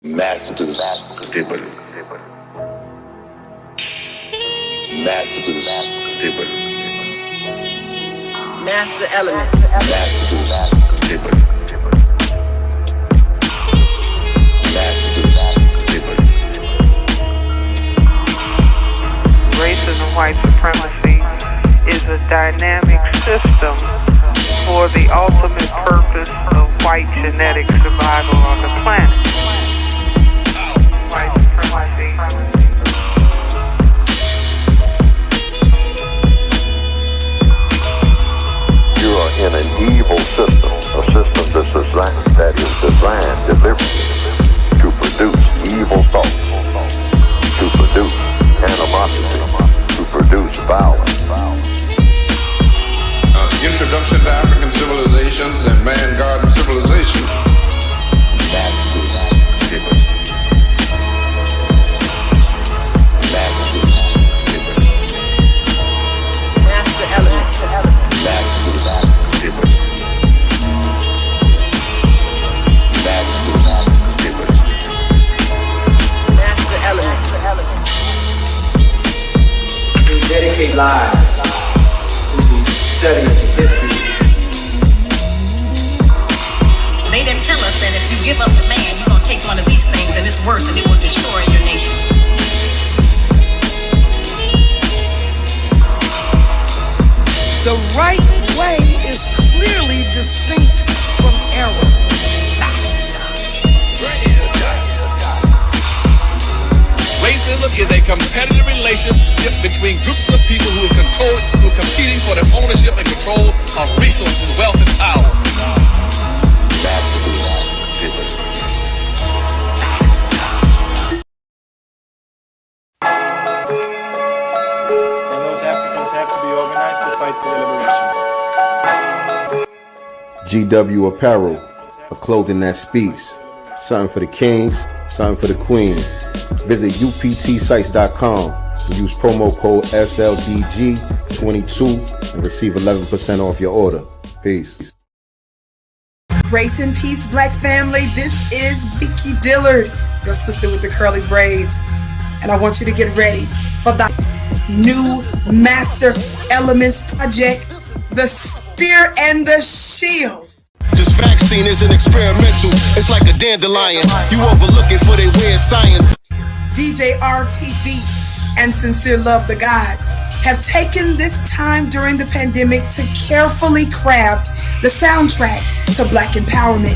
Masters table. Masters table. Master elements. Masters table. Masters table. Racism, white supremacy is a dynamic system for the ultimate purpose of white genetic survival on the planet. White supremacy. You are in an evil system, a system that is designed deliberately to produce evil thoughts, to produce animosity, to produce violence. Introduction to African civilizations and man-garden civilization. Masters table. Masters table. Master elements. Masters table. Masters table. Master elements. We dedicate lives to the study of history. They didn't tell us that if you give up the man, you're going to take one of these things and it's worse and it will destroy your nation. The right way is clearly distinct from error. Racism is a competitive relationship between groups of people who are competing for the ownership and control of resources, wealth, and power. Masters table. And those Africans have to be organized to fight for their liberation. GW Apparel, a clothing that speaks. Something for the kings, something for the queens. Visit uptsites.com and use promo code SLDG22 and receive 11% off your order. Peace. Grace and peace, Black family. This is Vicky Dillard, your sister with the curly braids. And I want you to get ready for the new Master Elements project, The Spear and the Shield. This vaccine isn't experimental. It's like a dandelion. You overlook it for their weird science. DJ RP Beats and Sincere Love the God have taken this time during the pandemic to carefully craft the soundtrack to Black empowerment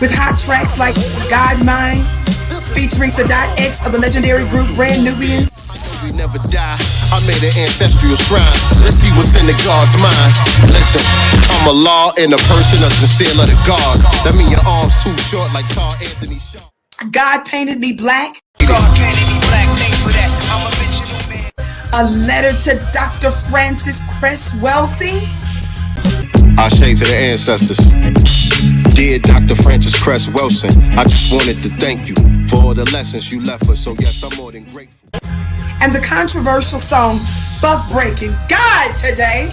with hot tracks like God Mine, featuring Sadat X of the legendary group Brand Nubians. We never die. I made an ancestral shrine. Let's see what's in the God's mind. Listen, I'm a law in a person, a sincere of the God. That mean your arms too short like Carl Anthony Shaw. God Painted Me Black, God painted me black, thanks for that. I'm a fictional man. a letter to Dr. Francis Cress Welsing, Ashe to the ancestors. Dear Dr. Francis Cress Wilson, I just wanted to thank you for all the lessons you left us. So yes, I'm more than grateful. and the controversial song Buck Breaking God Today.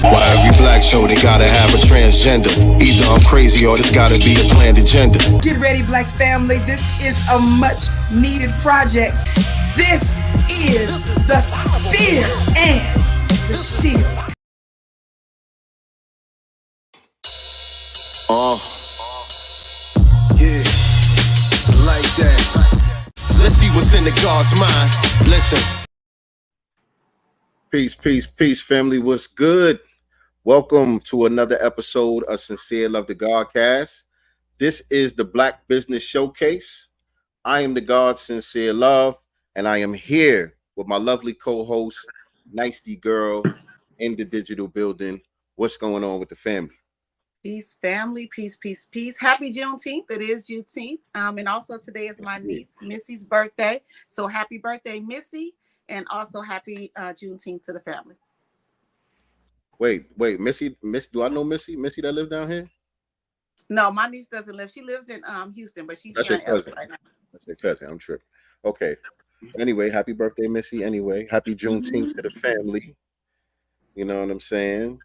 Why every black show they gotta have a transgender? Either I'm crazy or this gotta be a planned agenda. Get ready, Black family. This is a much needed project. This is The Spear and the Shield. Yeah, like that. Let's see what's in the God's mind. Listen. Peace, peace, peace, family. What's good? Welcome to another episode of Sincere Love the Godcast. This is the Black Business Showcase. I am the God Sincere Love, and I am here with my lovely co-host, Nicety Girl, in the digital building. What's going on with the family? Peace, family. Peace, peace, peace. Happy Juneteenth. It is Juneteenth. And also today is my niece, Missy's birthday. So happy birthday, Missy. And also happy Juneteenth to the family. Wait, Missy, do I know Missy? Missy that live down here? No, my niece doesn't live. She lives in Houston, but she's That's here your in Elgin cousin. right now. That's your cousin. I'm tripping. Okay. Anyway, happy birthday, Missy. Anyway, happy Juneteenth to the family. You know what I'm saying?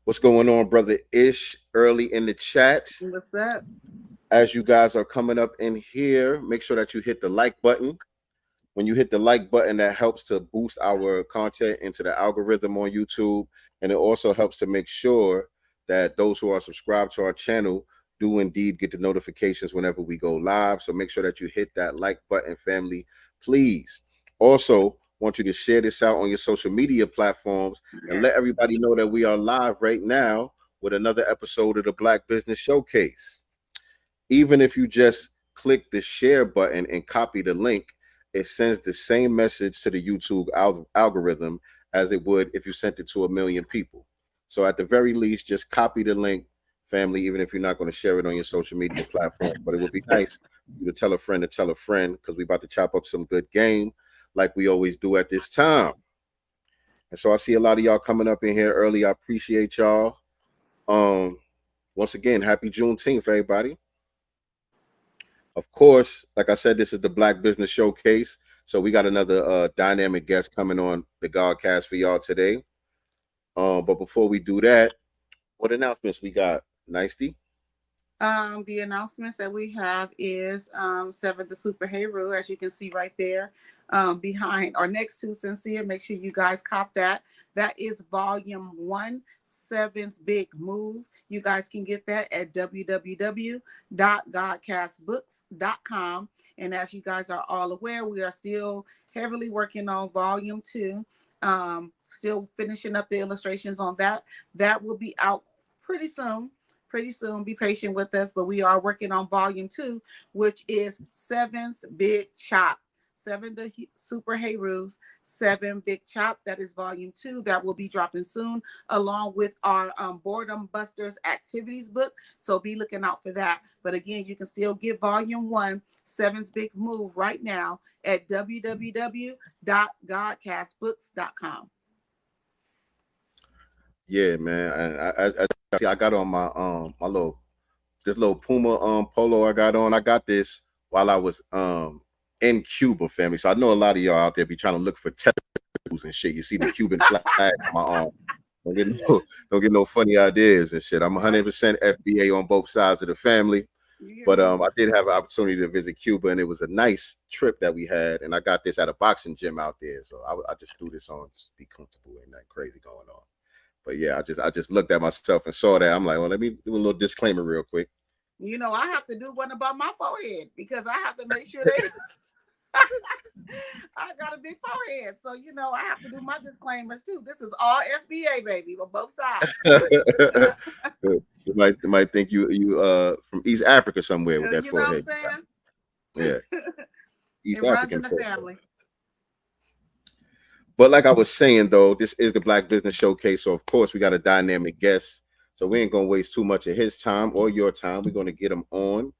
What's going on, brother Ish? Early in the chat. What's up? As you guys are coming up in here, make sure that you hit the like button. When you hit the like button, that helps to boost our content into the algorithm on YouTube. And it also helps to make sure that those who are subscribed to our channel do indeed get the notifications whenever we go live. So make sure that you hit that like button, family, please. Also, want you to share this out on your social media platforms and let everybody know that we are live right now with another episode of the Black Business Showcase. Even if you just click the share button and copy the link, it sends the same message to the YouTube algorithm as it would if you sent it to 1 million people. So at the very least, just copy the link, family, even if you're not going to share it on your social media platform. But it would be nice to tell a friend, because we're about to chop up some good game like we always do at this time. And so I see a lot of y'all coming up in here early. I appreciate y'all. Once again, happy Juneteenth, everybody. Of course, like I said, this is the Black Business Showcase. So we got another dynamic guest coming on the Godcast for y'all today. But before we do that, what announcements we got, Nicey? The announcements that we have is Seven the Superhero, as you can see right there, behind or next to Sincere. Make sure you guys cop that. That is volume 1, Seven's Big Move. You guys can get that at www.godcastbooks.com. And as you guys are all aware, we are still heavily working on volume 2. Still finishing up the illustrations on that. That will be out pretty soon. Be patient with us, but we are working on volume 2, which is Seven's Big Chop. 7 the Super Heroes, 7 Big Chop. That is volume 2. That will be dropping soon, along with our Boredom Busters activities book. So be looking out for that. But again, you can still get volume 1, Seven's Big Move, right now at www.godcastbooks.com. Yeah, man. I got on my my little Puma polo I got on. I got this while I was in Cuba, family. So I know a lot of y'all out there be trying to look for tattoos and shit. You see the Cuban flag on my arm. Don't get no funny ideas and shit. I'm 100% FBA on both sides of the family. But I did have an opportunity to visit Cuba, and it was a nice trip that we had. And I got this at a boxing gym out there. So I just threw this on just to be comfortable. Ain't nothing crazy going on. But yeah, I just looked at myself and saw that. I'm like, well, let me do a little disclaimer real quick. You know, I have to do one above my forehead because I have to make sure that I got a big forehead. So, you know, I have to do my disclaimers too. This is all FBA, baby, on both sides. You might think you from East Africa somewhere with that forehead. Know what I'm saying? Yeah. East it African runs in the family. But like I was saying, though, this is the Black Business Showcase. So, of course, we got a dynamic guest. So we ain't going to waste too much of his time or your time. We're going to get him on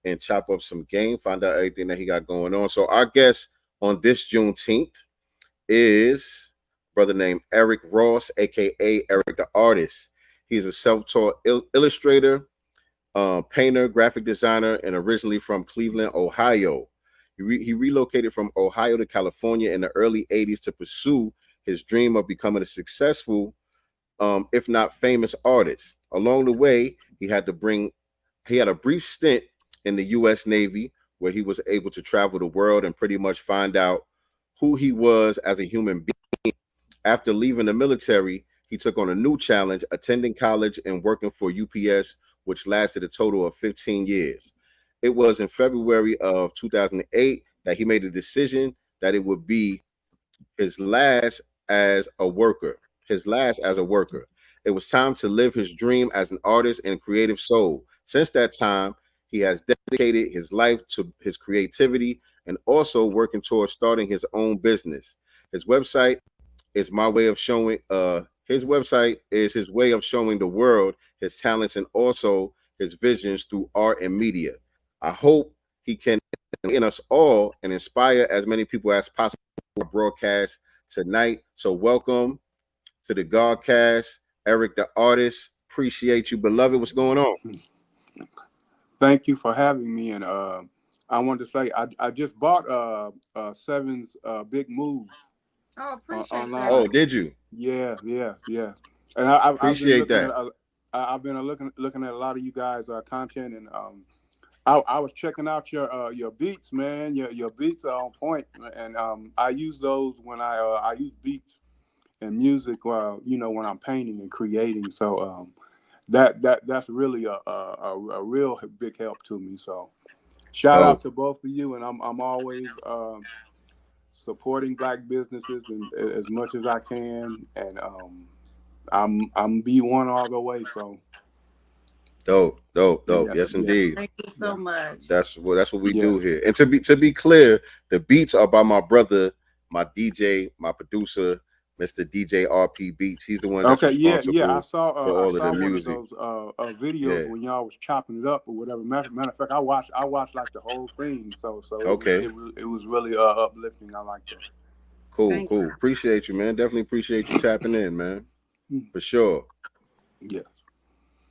and chop up some game, find out everything that he got going on. So our guest on this Juneteenth is a brother named Eric Ross, a.k.a. Eric the Artist. He's a self-taught illustrator, painter, graphic designer, and originally from Cleveland, Ohio. He relocated from Ohio to California in the early 80s to pursue his dream of becoming a successful, if not famous, artist. Along the way, he had a brief stint in the U.S. Navy where he was able to travel the world and pretty much find out who he was as a human being. After leaving the military, he took on a new challenge, attending college and working for UPS, which lasted a total of 15 years. It was in February of 2008 that he made a decision that it would be his last as a worker. It was time to live his dream as an artist and creative soul. Since that time, he has dedicated his life to his creativity and also working towards starting his own business. His website is his way of showing the world his talents and also his visions through art and media. I hope he can in us all and inspire as many people as possible to broadcast tonight. So welcome to the Godcast, Eric the Artist. Appreciate you, beloved. What's going on? Thank you for having me. And I wanted to say I just bought Seven's Big Move. Oh, appreciate online. that. Oh, did you? Yeah. And I've been looking at a lot of you guys' content, and I was checking out your beats, man. Your beats are on point, and I use those when I use beats and music, when I'm painting and creating. So that's really a real big help to me. So shout out to both of you, and I'm always supporting Black businesses and as much as I can, and I'm B1 all the way. So dope. yeah, Yes, yeah. indeed. Thank you so much. That's what we Yeah. do here. And to be clear, the beats are by my brother, my DJ, my producer, Mr. DJ RP Beats. He's the one that's Okay, yeah. responsible I saw for all of the one of music. those videos Yeah. when y'all was chopping it up or whatever. Matter of fact, I watched like the whole thing. So Okay. it was really uplifting. I like that. Cool. Appreciate you, man. Definitely appreciate you tapping in, man. For sure. Yeah.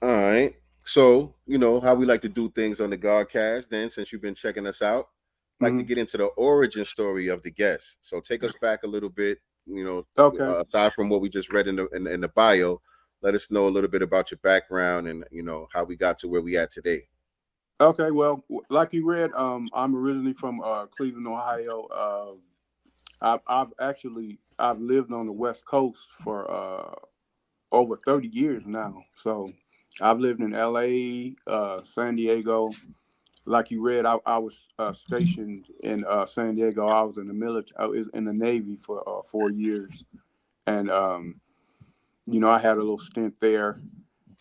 All right. So, how we like to do things on the Godcast, then, since you've been checking us out, like to get into the origin story of the guest. So take us back a little bit, Okay. Aside from what we just read in the bio, let us know a little bit about your background and, how we got to where we at today. Okay. Well, like you read, I'm originally from Cleveland, Ohio. I've lived on the West Coast for over 30 years now. So I've lived in LA, San Diego. Like you read, I was stationed in San Diego. I was in the military. I was in the Navy for 4 years, and I had a little stint there.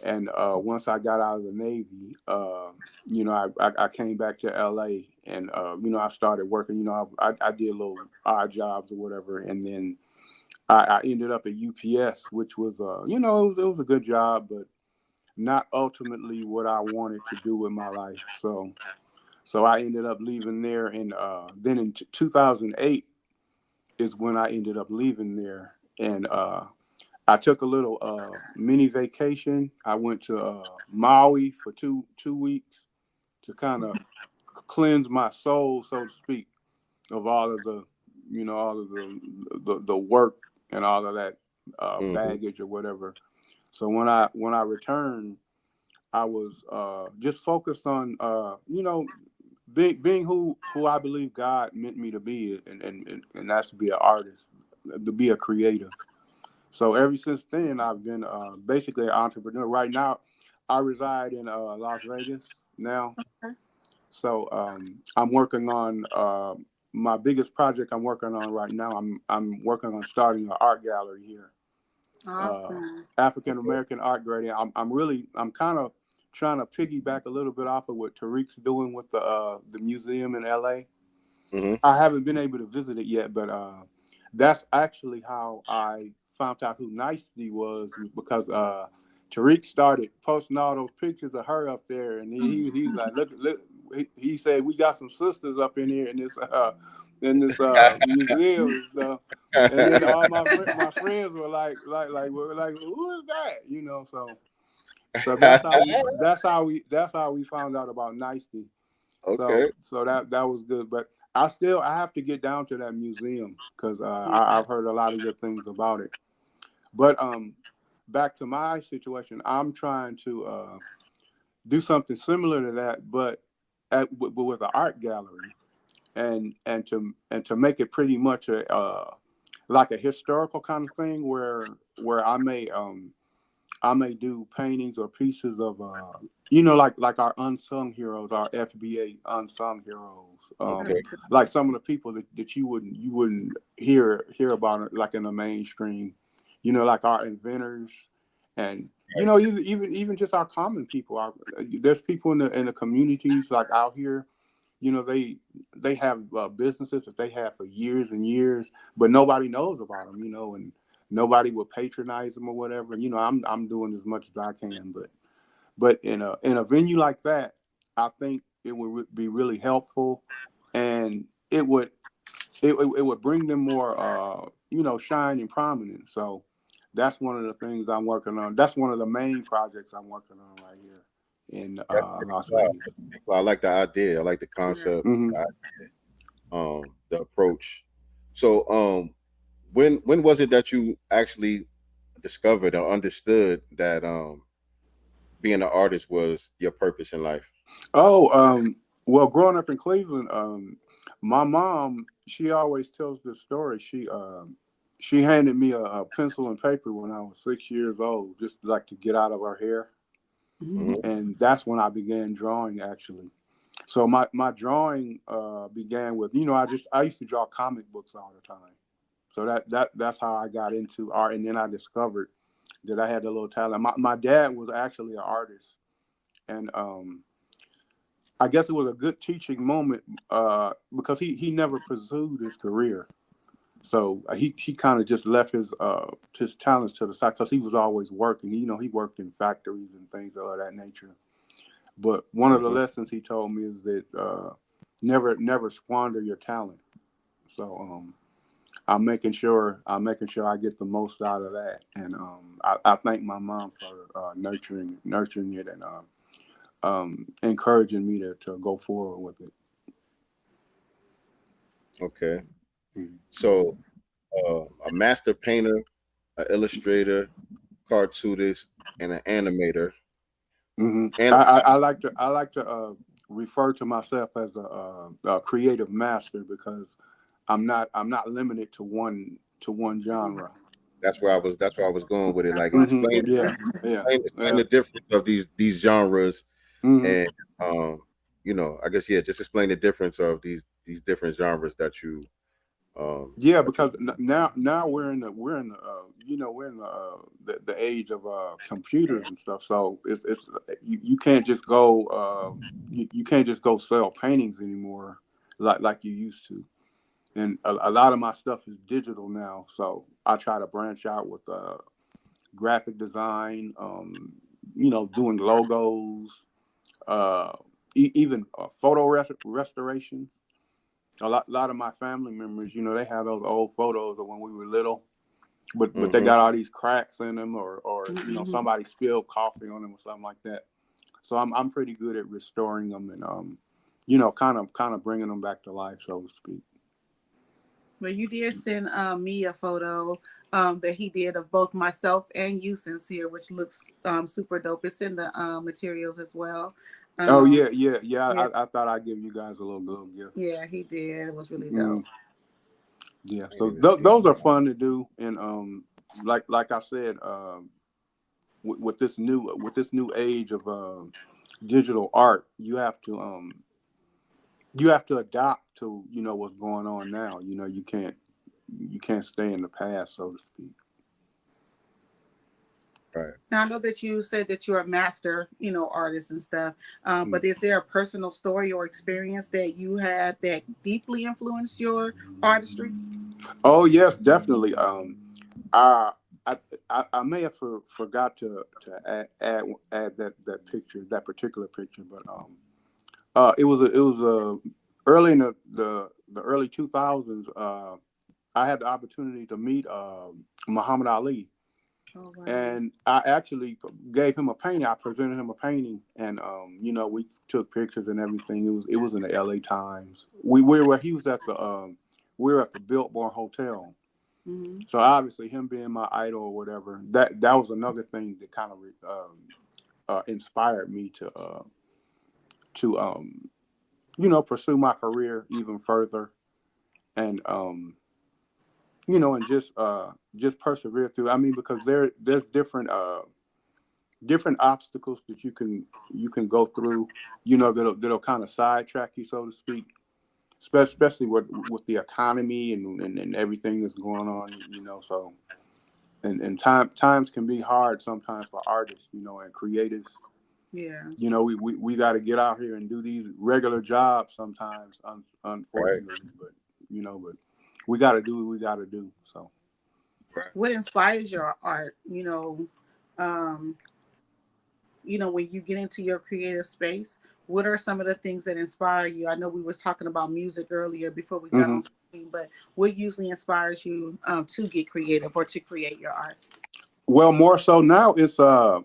And once I got out of the Navy, I came back to LA, and I started working. I did little odd jobs or whatever, and then I ended up at UPS, which was it was a good job, but not ultimately what I wanted to do with my life. So I ended up leaving there, and then in 2008 is when I ended up leaving there, and I took a little mini vacation. I went to Maui for two weeks to kind of cleanse my soul, so to speak, of all of the the work and all of that baggage or whatever. So when I returned, I was just focused on being who I believe God meant me to be, and that's to be an artist, to be a creator. So ever since then, I've been basically an entrepreneur. Right now, I reside in Las Vegas now. So I'm working on my biggest project. I'm working on right now. I'm working on starting an art gallery here. Awesome. African American art gallery. I'm kind of trying to piggyback a little bit off of what Tariq's doing with the museum in LA. Mm-hmm. I haven't been able to visit it yet, but that's actually how I found out who Nicely was, because Tariq started posting all those pictures of her up there, and he's like, look. He said, we got some sisters up in here in this museum and stuff. And then all my friends were like, who is that? So that's how we found out about Nicely. Okay. So that was good, but I have to get down to that museum because I've heard a lot of good things about it. But back to my situation, I'm trying to do something similar to that, but with an art gallery, and to make it pretty much like a historical kind of thing where I may do paintings or pieces of like our unsung heroes, our FBA unsung heroes, like some of the people that you wouldn't hear about like in the mainstream, like our inventors, and even just our common people. There's people in the communities like out here, they have businesses that they have for years and years, but nobody knows about them, and nobody will patronize them or whatever. I'm doing as much as I can, but in a venue like that, I think it would be really helpful, and it would bring them more shine and prominence. So that's one of the things I'm working on. That's one of the main projects I'm working on right here in Las Vegas. Well, I like the idea. I like the concept. Mm-hmm. The approach. So when was it that you actually discovered or understood that being an artist was your purpose in life? Oh, Well, growing up in Cleveland, my mom, she always tells this story. She handed me a pencil and paper when I was 6 years old, just like to get out of her hair. And that's when I began drawing, actually. So my drawing began with, I used to draw comic books all the time. So that's how I got into art. And then I discovered that I had a little talent. My dad was actually an artist. And I guess it was a good teaching moment because he never pursued his career. So he kind of just left his talents to the side because he was always working. He worked in factories and things of that nature. But one of the lessons he told me is that never squander your talent. So I'm making sure I get the most out of that. And I thank my mom for nurturing it and encouraging me to go forward with it. Okay. So a master painter, an illustrator, cartoonist, and an animator. And I like to refer to myself as a creative master because I'm not limited to one genre. That's where I was going with it. Like explain the difference of these genres, and I guess just explain the difference of these different genres that you. Because now we're in the age of computers and stuff. So it's you can't just go you can't just go sell paintings anymore like you used to. And a lot of my stuff is digital now, so I try to branch out with graphic design, doing logos, even photo restoration. A lot of my family members, they have those old photos of when we were little, but they got all these cracks in them, or somebody spilled coffee on them or something like that. So I'm pretty good at restoring them and kind of bringing them back to life, so to speak. Well, you did send me a photo that he did of both myself and you, Sincere, which looks super dope. It's in the materials as well. Yeah. I thought I'd give you guys a little gift. Yeah, he did. It was really dope. Yeah, so those are fun to do, and like I said, with this new age of digital art, you have to adapt to what's going on now. You can't stay in the past, so to speak. Right. Now, I know that you said that you're a master, artist and stuff, but is there a personal story or experience that you had that deeply influenced your artistry? Oh, yes, definitely. I may have forgot to add that picture, that particular picture, but it was early in the early 2000s. I had the opportunity to meet Muhammad Ali. Oh, wow. And I actually gave him a painting. I presented him a painting, and we took pictures and everything. It was in the LA Times. We were where he was at we were at the Biltmore Hotel. Mm-hmm. So obviously, him being my idol or whatever, that was another thing that kind of inspired me to pursue my career even further, and and just persevere through. I mean, because there's different obstacles that you can go through, that'll kind of sidetrack you, so to speak, especially with the economy and everything that's going on, so and times can be hard sometimes for artists, and creatives. Yeah. We got to get out here and do these regular jobs sometimes, unfortunately, but we got to do what we got to do. So what inspires your art? When you get into your creative space, what are some of the things that inspire you? I know we was talking about music earlier before we got on screen, but what usually inspires you to get creative or to create your art? Well, more so now it's black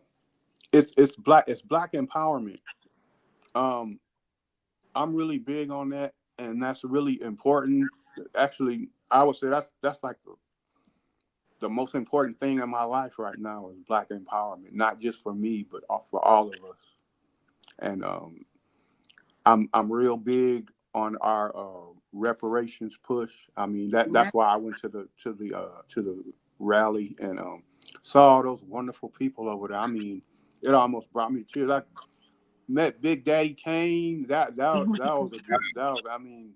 empowerment. I'm really big on that, and that's really important. Actually, I would say that's like the most important thing in my life right now is black empowerment, not just for me, but for all of us. And I'm real big on our reparations push. I mean that's why I went to the rally and saw all those wonderful people over there. I mean, it almost brought me to tears. I met Big Daddy Kane. That was a good. I mean,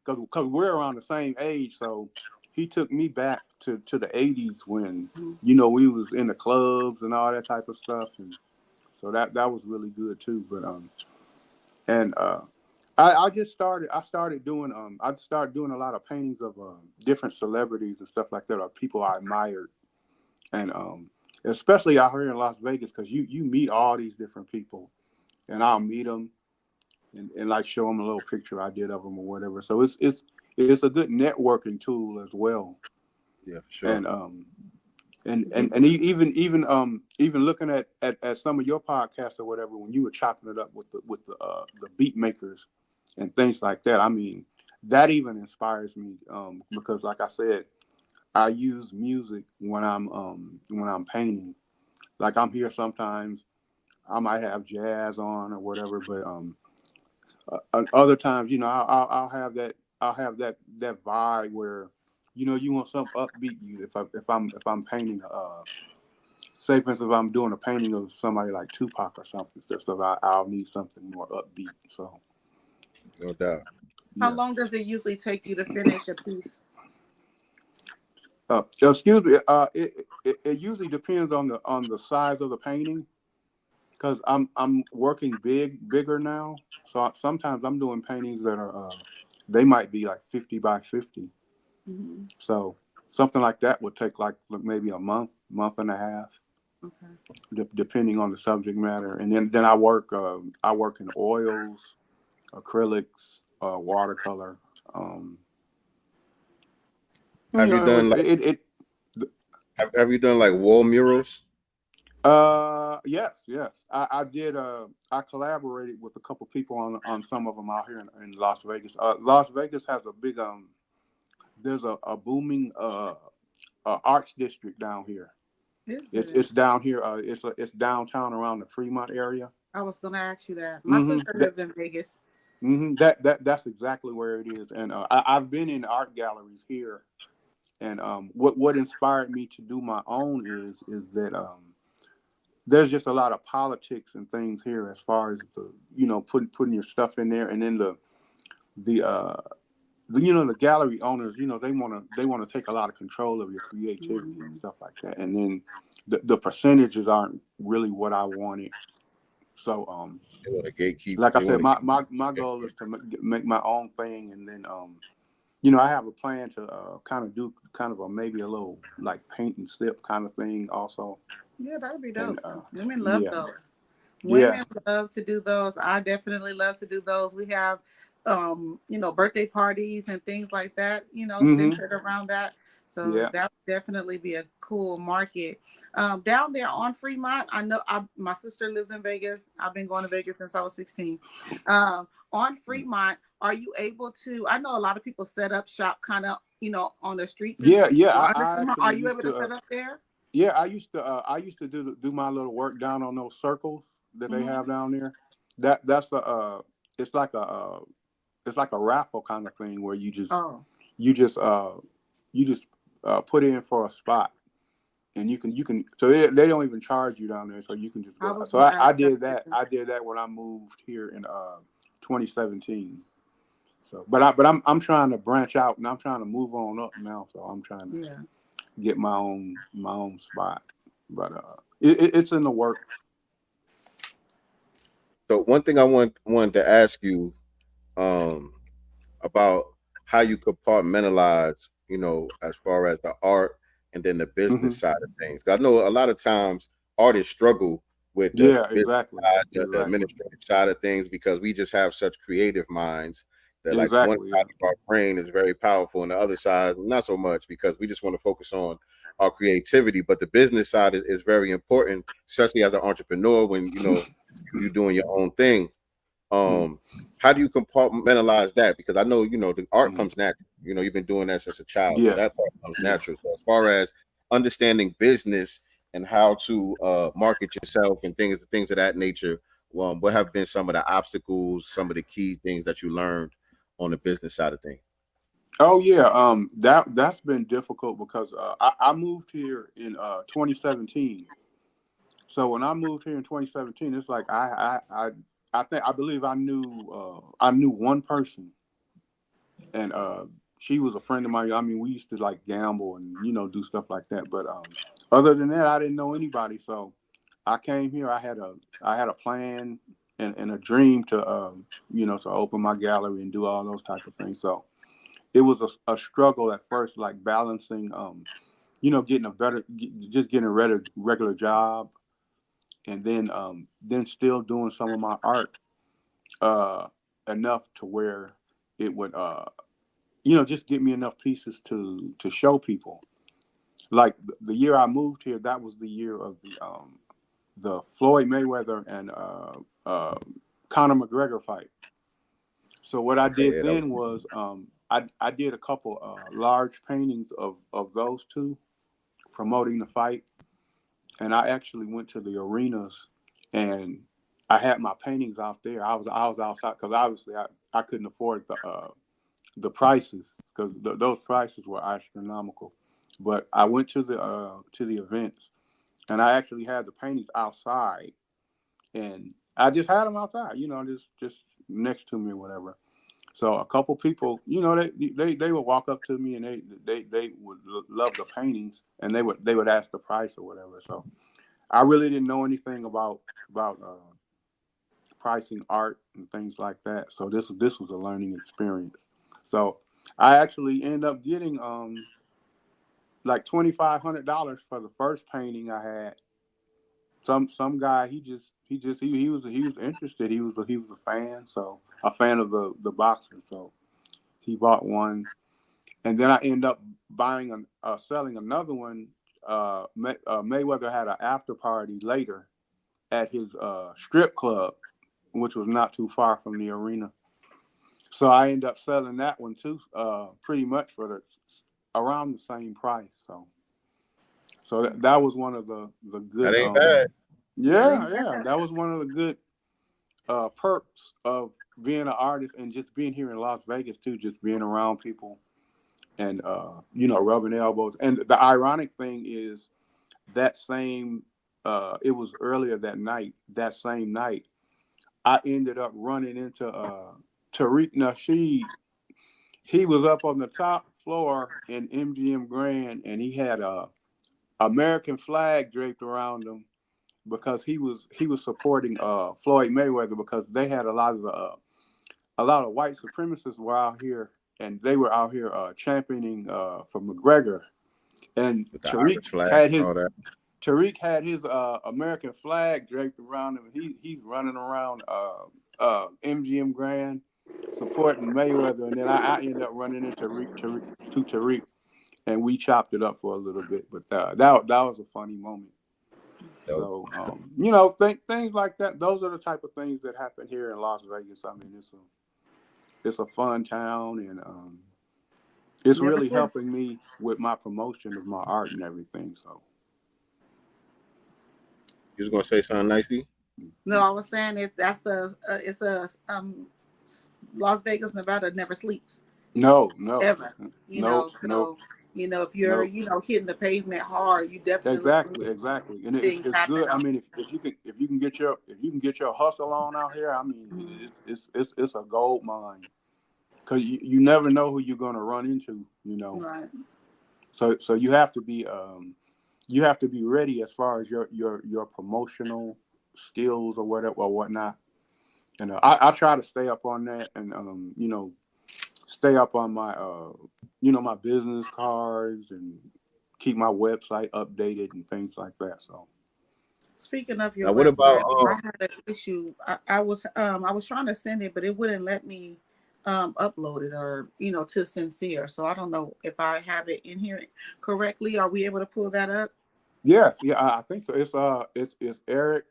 because we're around the same age, so he took me back to the 80s when we was in the clubs and all that type of stuff, and so that was really good too. But I started doing a lot of paintings of different celebrities and stuff like that, or people I admired, and especially out here in Las Vegas, because you meet all these different people, and I'll meet them and like show them a little picture I did of them or whatever. So it's a good networking tool as well. Yeah, for sure. And even looking at some of your podcasts or whatever, when you were chopping it up with the beat makers and things like that, I mean, that even inspires me because, like I said, I use music when I'm painting. Like I'm here sometimes, I might have jazz on or whatever, but other times, I'll have that vibe where, you want something upbeat. If I'm painting, say for instance, if I'm doing a painting of somebody like Tupac or something, stuff, I'll need something more upbeat. So, no doubt. How long does it usually take you to finish a piece? Excuse me. It usually depends on the size of the painting, because I'm working bigger now. So sometimes I'm doing paintings that are they might be like 50 by 50. Mm-hmm. So something like that would take like maybe a month and a half, depending on the subject matter. And then I work in oils, acrylics, watercolor. Have you done like have you done like wall murals? Yes. I did. I collaborated with a couple people on some of them out here in Las Vegas. Las Vegas has a big there's a booming arts district down here. It's down here. It's downtown around the Fremont area. I was gonna ask you that. My sister lives in Vegas. That's exactly where it is. And I've been in art galleries here. And what inspired me to do my own is that there's just a lot of politics and things here as far as putting your stuff in there, and then the gallery owners, they want to take a lot of control of your creativity and stuff like that, and then the percentages aren't really what I wanted. So they want to gatekeep. Like I said, my goal is to make my own thing, and then I have a plan to kind of do maybe a little like paint and sip kind of thing also. Yeah, that would be dope. Women love those. Women love to do those. I definitely love to do those. We have, birthday parties and things like that, centered around that. So that would definitely be a cool market. Down there on Fremont, I know my sister lives in Vegas. I've been going to Vegas since I was 16. On Fremont, are you able to, I know a lot of people set up shop kind of, on the streets. Yeah. Are you able to set up there? Yeah, I used to do my little work down on those circles that they have down there. That's it's like a raffle kind of thing where you just put in for a spot, and you can so they don't even charge you down there, so you can just go. So I did that. I did that when I moved here in 2017. So, but I'm trying to branch out, and I'm trying to move on up now. So I'm trying to get my own spot, but it's in the works. So one thing I wanted to ask you about how you compartmentalize, as far as the art and then the business side of things. I know a lot of times artists struggle with the the administrative side of things, because we just have such creative minds that like one side of our brain is very powerful and the other side not so much, because we just want to focus on our creativity. But the business side is very important, especially as an entrepreneur when you're doing your own thing. How do you compartmentalize that? Because I know the art comes natural. You've been doing that since a child, so that part comes natural. So as far as understanding business and how to market yourself and things of that nature, what have been some of the obstacles, some of the key things that you learned on the business side of things? Oh yeah, that's been difficult because I moved here in 2017. So when I moved here in 2017, it's like I believe I knew one person, and she was a friend of mine. I mean, we used to like gamble and do stuff like that. But other than that, I didn't know anybody. So I came here. I had a plan and a dream to to open my gallery and do all those type of things. So it was a struggle at first, like balancing getting getting a regular job, and then still doing some of my art enough to where it would just give me enough pieces to show people. Like the year I moved here, that was the year of the Floyd Mayweather and Conor McGregor fight. So what I did then was I did a couple large paintings of those two promoting the fight, and I actually went to the arenas and I had my paintings out there. I was outside because obviously I couldn't afford the prices because those prices were astronomical. But I went to the events, and I actually had the paintings outside, and I just had them outside, just next to me or whatever. So a couple people, they would walk up to me and they would love the paintings, and they would ask the price or whatever. So I really didn't know anything about pricing art and things like that. So this was a learning experience. So I actually ended up getting like $2,500 for the first painting I had. Some guy he was interested. He was a fan, so a fan of the boxer. So he bought one, and then I ended up selling another one. Mayweather had an after party later at his strip club, which was not too far from the arena. So I ended up selling that one too, pretty much for around the same price. So that was one of the good. That ain't bad. Yeah, that was one of the good perks of being an artist and just being here in Las Vegas too, just being around people and rubbing elbows. And the ironic thing is that same it was earlier that same night I ended up running into Tariq Nasheed. He was up on the top floor in MGM Grand, and he had a American flag draped around him because he was supporting Floyd Mayweather, because they had a lot of white supremacists were out here, and they were out here championing for McGregor, and Tariq had his American flag draped around him. He's running around MGM Grand supporting Mayweather, and then I ended up running into Tariq, and we chopped it up for a little bit. But that was a funny moment. So things like that. Those are the type of things that happen here in Las Vegas. I mean, it's a fun town, and it's really helping me with my promotion of my art and everything. So. You was gonna say something nicely? No, I was saying it's a Las Vegas, Nevada never sleeps. No, ever. If you're hitting the pavement hard, you definitely exactly, and it's good. I mean, if you can get your hustle on out here, I mean, it's a gold mine, because you never know who you're gonna run into, Right. So you have to be ready as far as your promotional skills or whatnot. And I try to stay up on that, and stay up on my my business cards and keep my website updated and things like that. So speaking of your now, what website, about I had an issue. I was trying to send it, but it wouldn't let me upload it, or to Sincere. So I don't know if I have it in here correctly. Are we able to pull that up? Yeah, I think so. It's Eric.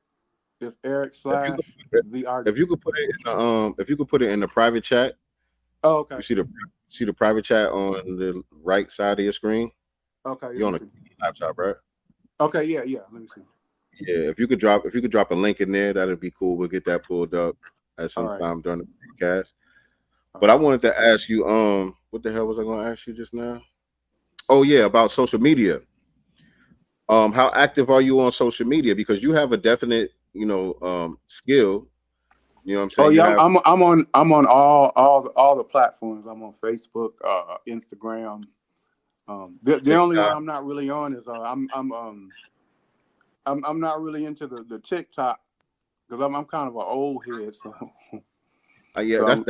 It's Eric / VR. If you could put it in the private chat. Oh, okay. You see the private chat on the right side of your screen? Okay. You're on a laptop, right? Okay, yeah. Let me see. Yeah, if you could drop a link in there, that'd be cool. We'll get that pulled up at some time during the broadcast. But I wanted to ask you, what the hell was I going to ask you just now? Oh yeah, about social media. How active are you on social media? Because you have a definite, skill. You know what I'm Oh saying? You yeah, have I'm on all the platforms. I'm on Facebook, Instagram. The only one TikTok. I'm not really on is I'm not really into the TikTok because I'm kind of an old head. So Yeah, so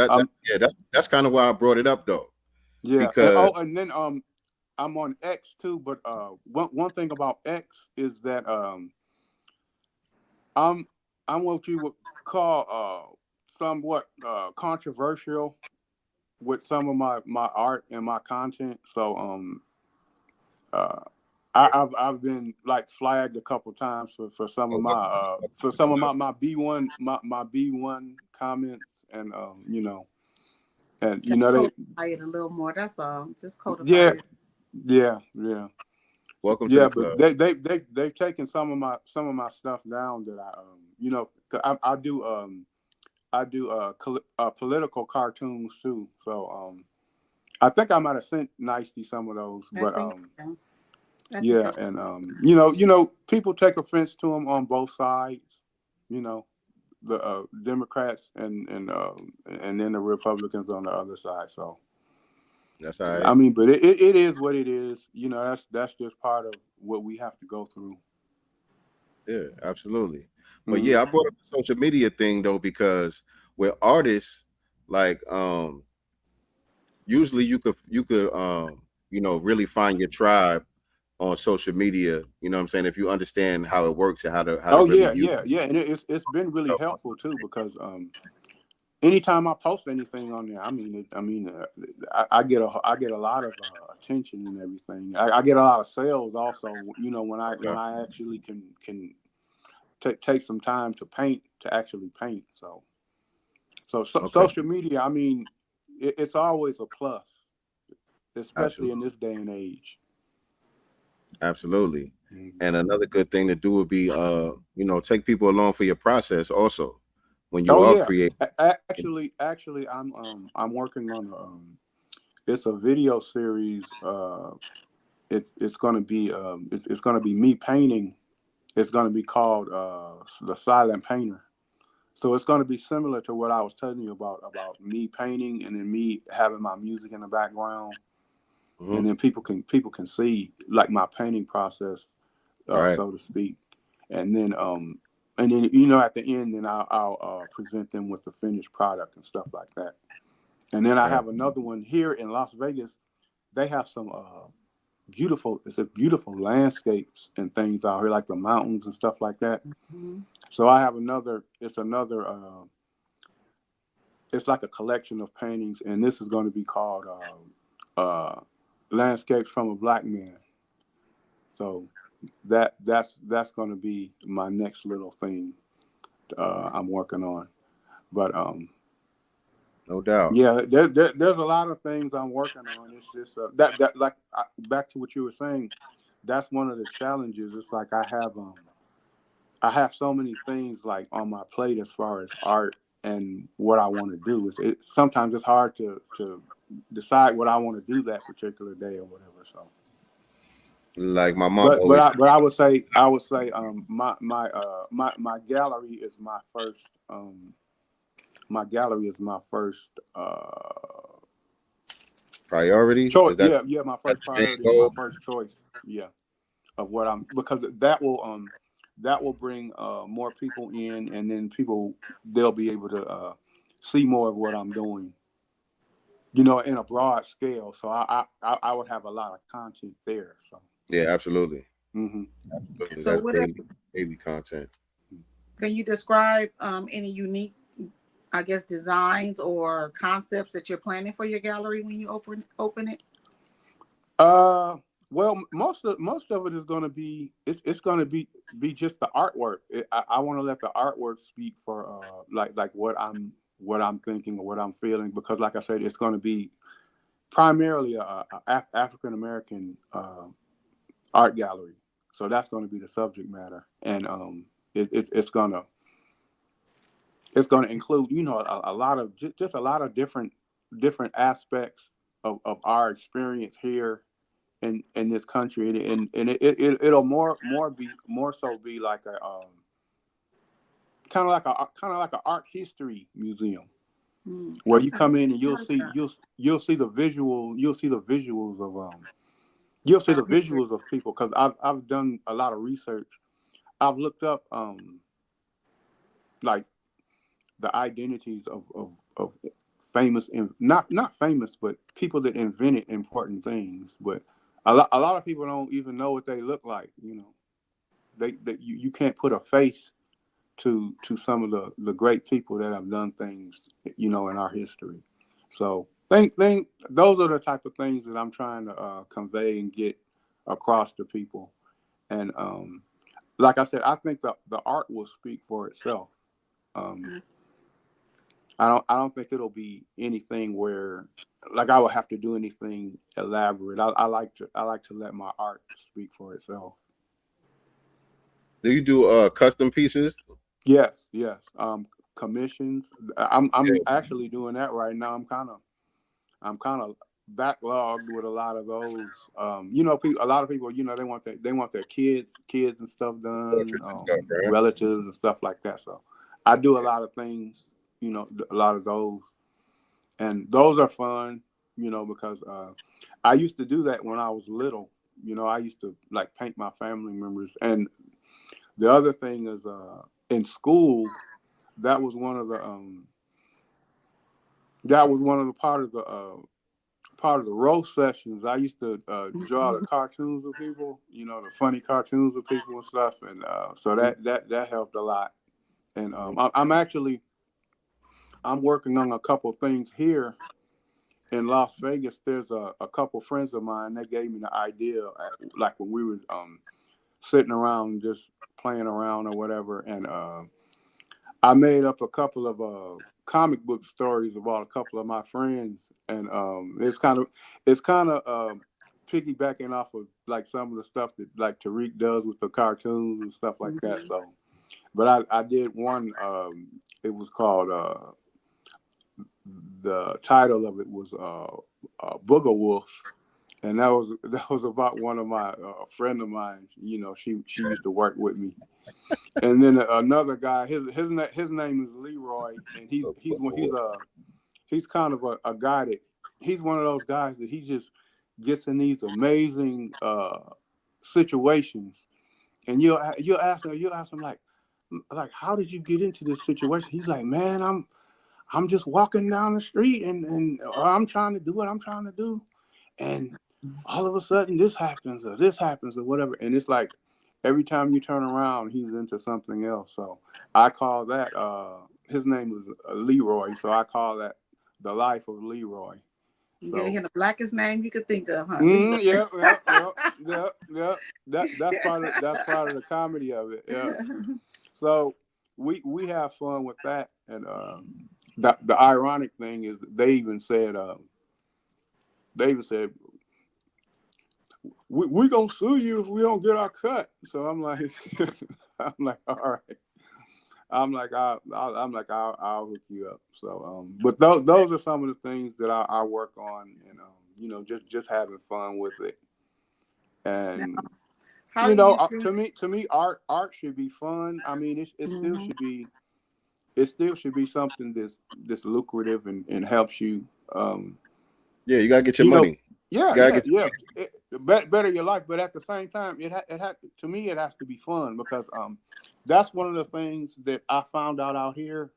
that's kind of why I brought it up though. yeah. Because And then I'm on X too. But one thing about X is that I'm what you would call somewhat controversial with some of my art and my content. So uh I've been like flagged a couple times for some of my B1 my B1 comments and and Just they codify it a little more. That's all. Just codify it. yeah. welcome to Yeah, the but club. they've taken some of my stuff down that I do political cartoons too. So I think I might have sent Nicey some of those, but yeah, and people take offense to them on both sides. The Democrats and then the Republicans on the other side. So that's all right. I mean, but it is what it is. That's just part of what we have to go through. Yeah, absolutely. But yeah, I brought up the social media thing though because with artists, like usually you could really find your tribe on social media. You know what I'm saying? If you understand how it works and how to Oh really yeah, use yeah, and it's been really helpful too because anytime I post anything on there, I get a lot of attention and everything. I get a lot of sales also. When I actually can take some time to actually paint. So social media, I mean, it's always a plus, especially in this day and age. Absolutely. And another good thing to do would be take people along for your process also when you Oh are yeah, creating. actually, I'm working on it's a video series. It's going to be it's going to be me painting. It's going to be called The Silent Painter. So it's going to be similar to what I was telling you about me painting and then me having my music in the background, and then people can see like my painting process, so to speak, and then at the end, then I'll present them with the finished product and stuff like that. And then I have another one here in Las Vegas. They have some beautiful landscapes and things out here, like the mountains and stuff like that. So I have it's like a collection of paintings, and this is going to be called Landscapes from a Black Man. So that's going to be my next little thing I'm working on. But no doubt. yeah, there's a lot of things I'm working on. It's just back to what you were saying. That's one of the challenges. It's like I have so many things like on my plate as far as art and what I want to do. Sometimes it's hard to decide what I want to do that particular day or whatever. So, like my mom but I would say my gallery is my first priority. choice. Yeah, my first priority, my first choice. Yeah, of what because that will bring more people in, and then they'll be able to see more of what I'm doing, in a broad scale. So I would have a lot of content there. So yeah, absolutely. Absolutely. So that's daily content. Can you describe any unique, I guess, designs or concepts that you're planning for your gallery when you open it? Well, most of it is going to be it's going to be just the artwork. I want to let the artwork speak for like what I'm thinking or what I'm feeling, because like I said, it's going to be primarily a African American art gallery. So that's going to be the subject matter, and it's going to include, you know, a lot of just a lot of different aspects of our experience here in this country, and it'll more so be like a kind of like an art history museum, where you come in and you'll see the visuals of people, because I've done a lot of research. I've looked up like the identities of famous, not famous, but people that invented important things. But a lot of people don't even know what they look like. You know, you can't put a face to some of the great people that have done things, you know, in our history. So think those are the type of things that I'm trying to convey and get across to people. And like I said, I think the art will speak for itself. I don't think it'll be anything where like I would have to do anything elaborate. I like to let my art speak for itself. Do you do custom pieces? Yes. Commissions. I'm actually doing that right now. I'm kind of backlogged with a lot of those. You know, a lot of people, you know, they want their kids and stuff done, relatives and stuff like that. So I do a lot of things, you know, a lot of those, and those are fun, you know, because I used to do that when I was little. You know, I used to like paint my family members. And the other thing is, in school, that was one of the part of the roast sessions. I used to draw the cartoons of people, you know, the funny cartoons of people and stuff, and so that helped a lot. And I'm working on a couple of things here in Las Vegas. There's a couple friends of mine that gave me the idea, like when we were sitting around just playing around or whatever, and I made up a couple of comic book stories about a couple of my friends, and it's kind of piggybacking off of like some of the stuff that like Tariq does with the cartoons and stuff like that. So, but I did one. It was called the title of it was Booger Wolf, and that was about one of my friend of mine. You know, she used to work with me. And then another guy, his name is Leroy, and he's kind of a guy that he's one of those guys that he just gets in these amazing situations, and you'll ask him like how did you get into this situation? He's like, man, I'm just walking down the street and I'm trying to do what I'm trying to do, and all of a sudden this happens or whatever, and it's like every time you turn around, he's into something else. So I call that, his name is Leroy. So I call that the life of Leroy. So, yeah, the blackest name you could think of, huh? Yeah. That's part of the comedy of it. Yeah. So we have fun with that. And the ironic thing is they even said, we gonna sue you if we don't get our cut. So I'm like, all right. I'll hook you up. So, but those are some of the things that I work on, and you know, just having fun with it. And you know, to me, art should be fun. I mean, it still should be something that's lucrative and helps you. Yeah, you gotta get your money. Better your life, but at the same time, to me it has to be fun, because that's one of the things that I found out here.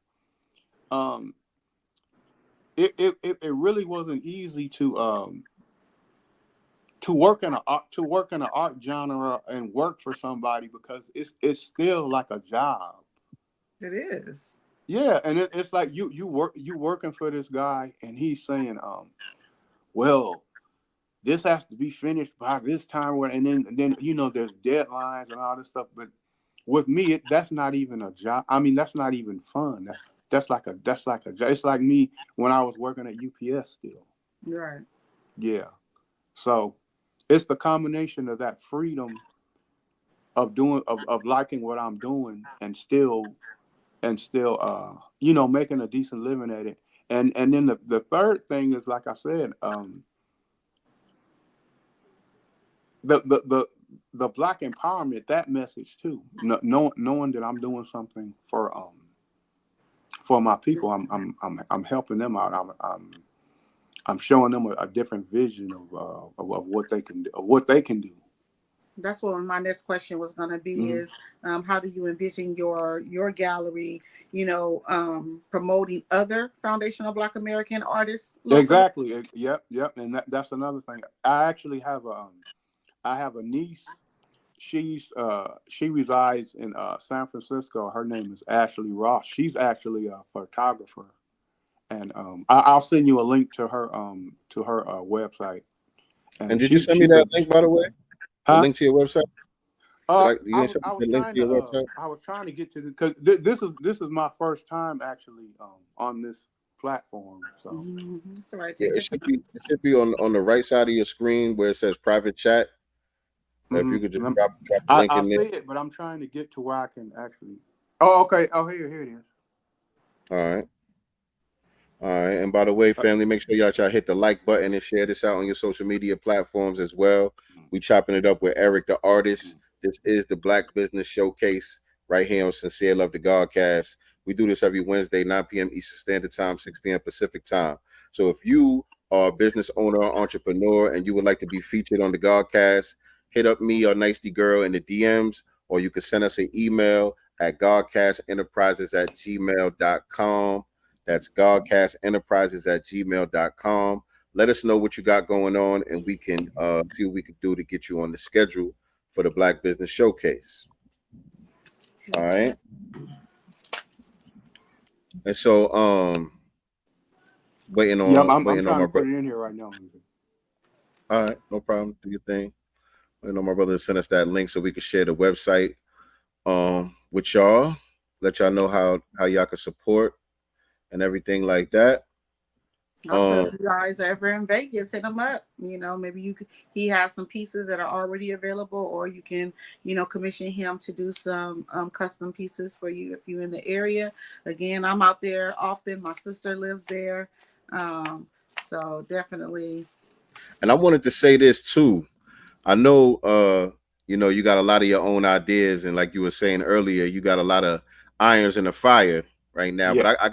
It really wasn't easy to work in an art genre and work for somebody, because it's still like a job. It is. Yeah, and it's like you working for this guy, and he's saying, well, this has to be finished by this time, and then you know there's deadlines and all this stuff. But with me, that's not even a job. I mean, that's not even fun. That's like a job. It's like me when I was working at UPS still. Right. Yeah. So it's the combination of that freedom of liking what I'm doing and still you know, making a decent living at it. And then the third thing is, like I said, the Black empowerment, that message too, knowing that I'm doing something for my people. I'm helping them out. I'm showing them a different vision of what they can do, That's what my next question was going to be is how do you envision your gallery, you know, promoting other foundational Black American artists locally? Exactly. Yep. And that's another thing. I actually have a niece. She resides in San Francisco. Her name is Ashley Ross. She's actually a photographer, and I'll send you a link to her website. And did you send me that link, by the way? The link to your website? I was trying to get to this because this is my first time actually on this platform. So that's all right. Yeah, it should be on the right side of your screen where it says private chat. If you could just drop the link I in there. see it, but I'm trying to get to where I can actually. Oh, okay. Oh, here it is. All right. And by the way, family, make sure y'all hit the like button and share this out on your social media platforms as well. We chopping it up with Eric the artist. This is the Black Business Showcase right here on Sincere Love the Godcast. We do this every Wednesday, 9 p.m. Eastern Standard Time, 6 p.m. Pacific Time. So if you are a business owner or entrepreneur and you would like to be featured on the Godcast, hit up me or Nicety Girl in the DMs, or you can send us an email at godcastenterprises@gmail.com. That's godcastenterprises@gmail.com. Let us know what you got going on, and we can see what we can do to get you on the schedule for the Black Business Showcase. All right. And so, waiting on. I'm waiting trying on my to put brother. it in here right now. All right, no problem. Do your thing. Waiting on my brother to send us that link so we can share the website with y'all. Let y'all know how y'all can support and everything like that. Also, if you guys are ever in Vegas, hit him up. You know, maybe he has some pieces that are already available, or you can, you know, commission him to do some custom pieces for you if you're in the area. Again, I'm out there often. My sister lives there. So definitely. And I wanted to say this too. I know, you know, you got a lot of your own ideas, and like you were saying earlier, you got a lot of irons in the fire right now. Yeah. But I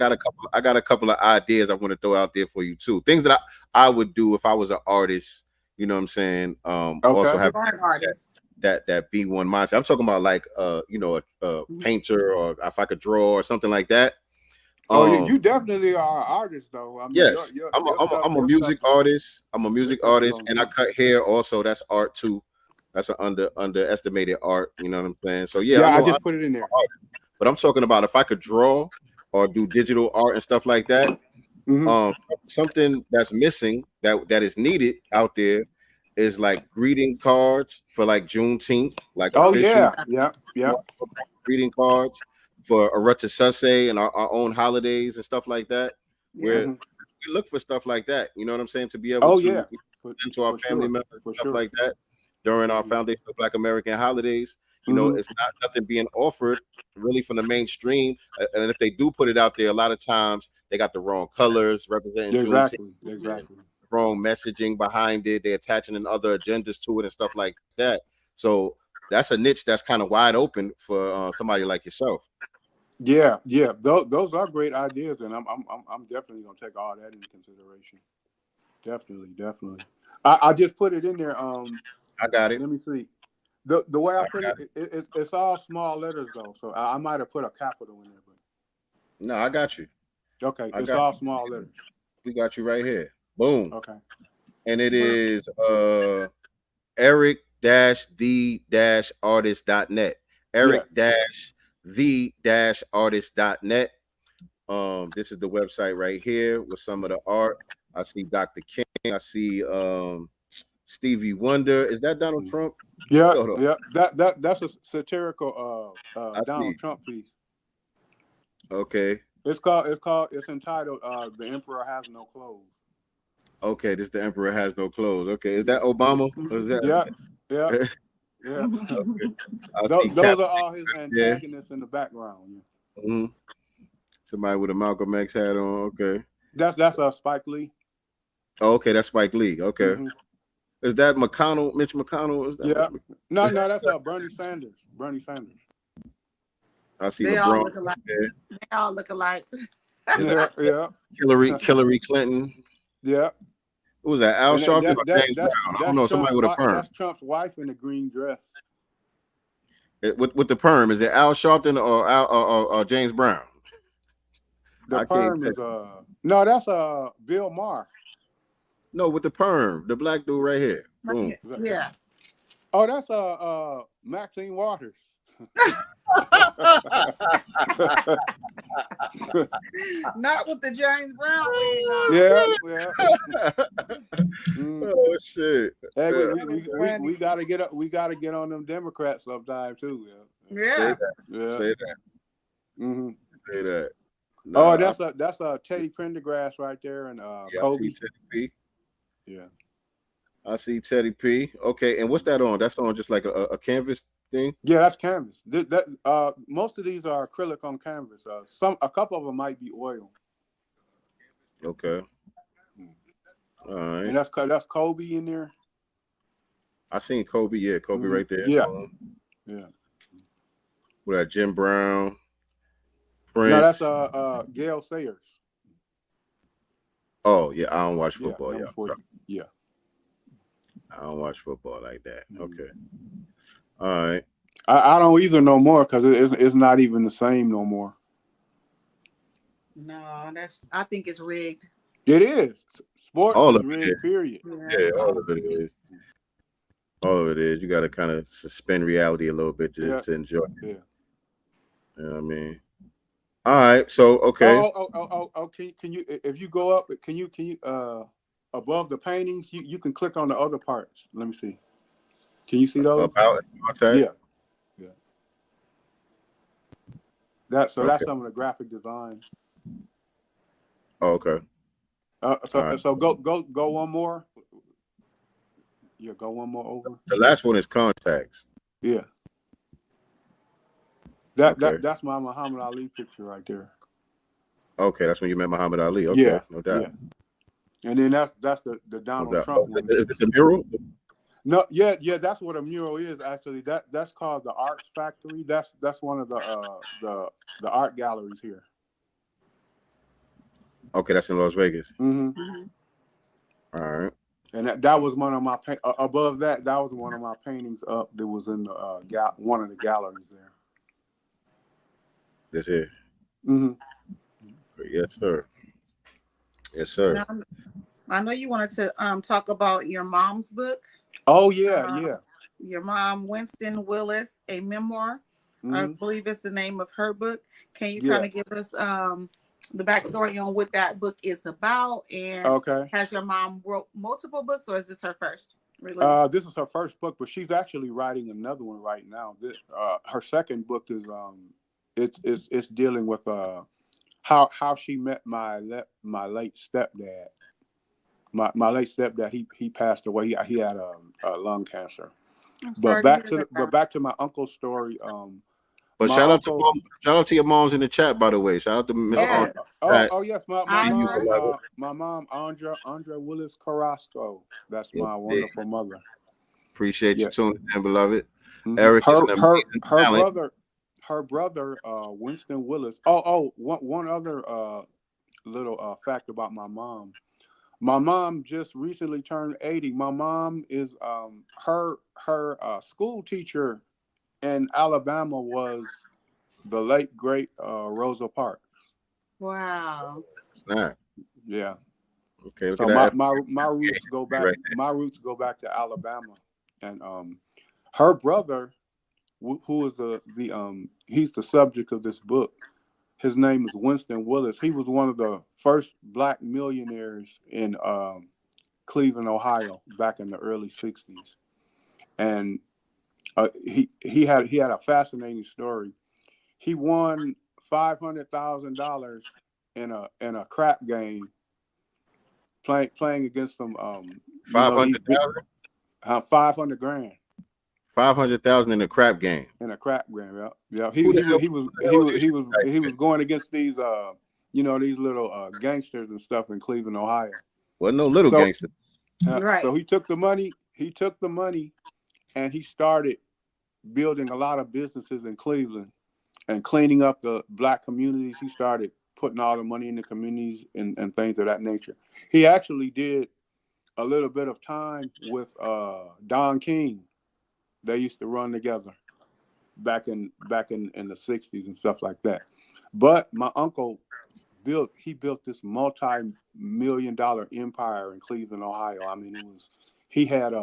got a couple of ideas I want to throw out there for you too. Things that I would do if I was an artist. You know what I'm saying? Also have that B1 mindset. I'm talking about like you know, a painter, or if I could draw or something like that. You definitely are an artist, though. I mean, yes, I'm a music artist. I'm a music artist, and I cut hair also. That's art too. That's an underestimated art. You know what I'm saying? So yeah, I just put it in there. But I'm talking about if I could draw or do digital art and stuff like that. Something that's missing that is needed out there is like greeting cards for like Juneteenth. Like yeah. Greeting cards for Arutha Sase and our own holidays and stuff like that. Where we look for stuff like that. You know what I'm saying? To be able to into our family members and stuff like that during our Foundation of Black American holidays. You know, it's not nothing being offered really from the mainstream. And if they do put it out there, a lot of times they got the wrong colors representing exactly. Wrong messaging behind it. They're attaching in other agendas to it and stuff like that. So that's a niche that's kind of wide open for somebody like yourself. Yeah. Those are great ideas, and I'm definitely gonna take all that into consideration. Definitely. I just put it in there. I got it. Let me see. The way I put it's all small letters though, so I might have put a capital in there. But no, I got you. Okay, it's all small letters. We got you right here. Boom. Okay. And it is Eric-the-artist.net. Eric-the-artist.net. This is the website right here with some of the art. I see Dr. King. I see Stevie Wonder. Is that Donald Trump? Yeah. That's a satirical Donald Trump piece. Okay. It's entitled "The Emperor Has No Clothes." Okay, this The Emperor Has No Clothes. Okay, is that Obama? Or is that... Yeah. Yeah. I see Those are all his antagonists in the background. Yeah. Mm-hmm. Somebody with a Malcolm X hat on. Okay. That's Spike Lee. Oh, okay, that's Spike Lee. Okay. Mm-hmm. Is that McConnell? Mitch McConnell? Is that Yeah. Mitch No, that's Bernie Sanders. Bernie Sanders. I see They LeBron. all look alike. They all look alike. Yeah. Hillary Clinton. Yeah. Who was that? Al Sharpton or James Brown? I don't know. Somebody with a perm. That's Trump's wife in the green dress. With the perm, is it Al Sharpton or James Brown? The perm is no, that's Bill Maher. No, with the perm, the black dude right here. Boom. Yeah. Oh, that's Maxine Waters. Not with the James Brown wig on. Oh shit! Hey, we gotta get up. We gotta get on them Democrats sometime too. Yeah. Say that. Yeah. Say that. Mm-hmm. Say that. No, that's a Teddy Pendergrass right there, and Kobe. I see Teddy P. Yeah. I see Teddy P. Okay, and what's that on? That's on just like a canvas thing. Yeah, that's canvas. Most of these are acrylic on canvas. A couple of them might be oil. Okay. All right. And that's Kobe in there. I seen Kobe. Yeah, Kobe right there. Yeah. Yeah. With that Jim Brown. Prince. No, that's Gail Sayers. Oh yeah, I don't watch football. Yeah. I don't watch football like that. Okay. All right. I don't either no more because it's not even the same no more. No, I think it's rigged. It is. Sports All is of rigged, it. period. Yeah, all of it is. All of it is. You got to kind of suspend reality a little bit to enjoy it. Yeah. You know what I mean? All right. So okay. Oh. Can you if you go up? Can you above the paintings? You can click on the other parts. Let me see. Can you see those? About yeah. That's some of the graphic design. Oh, okay. So go one more. Yeah, go one more over. The last one is contacts. Yeah. That's my Muhammad Ali picture right there. Okay, that's when you met Muhammad Ali. Okay, yeah, no doubt. Yeah. And then that's the Donald Trump one. Is it the mural? No, yeah, that's what a mural is actually. That's called the Arts Factory. That's one of the art galleries here. Okay, that's in Las Vegas. Mm-hmm. All right. And that was one of my above that was one of my paintings up that was in the one of the galleries there. This here. Mm-hmm. Yes, sir. Yes, sir. I know you wanted to talk about your mom's book. Oh yeah, yeah. Your mom, Winston Willis, a memoir. Mm-hmm. I believe it's the name of her book. Can you kind of give us the backstory on what that book is about? And has your mom wrote multiple books, or is this her first release? This is her first book, but she's actually writing another one right now. Her second book is it's dealing with how she met my late stepdad. My late stepdad, he passed away. He had lung cancer. But back to my uncle's story. But shout out to your moms in the chat, by the way. Shout out to Miss. Yes. Oh yes, my mom, Andra Willis Carrasco. That's my wonderful mother. Appreciate you tuning in, beloved. Mm-hmm. Eric, her brother, Winston Willis. One other little fact about my mom. My mom just recently turned 80. My mom is her school teacher in Alabama was the late great Rosa Parks. Wow. Snap. Yeah. Okay. So my roots go back. My roots go back to Alabama, and her brother, who is he's the subject of this book. His name is Winston Willis. He was one of the first black millionaires in Cleveland, Ohio, back in the early '60s, and he had a fascinating story. He won $500,000 in a crap game playing against some $500,000. 500 grand. $500,000 in a crap game. In a crap game, yeah. Yeah. He was going against these these little gangsters and stuff in Cleveland, Ohio. Wasn't no little gangster. Right. So he took the money, and he started building a lot of businesses in Cleveland and cleaning up the black communities. He started putting all the money in the communities and things of that nature. He actually did a little bit of time with Don King. They used to run together back in the 60s and stuff like that. But my uncle built this multi-million-dollar empire in Cleveland, Ohio. I mean, he had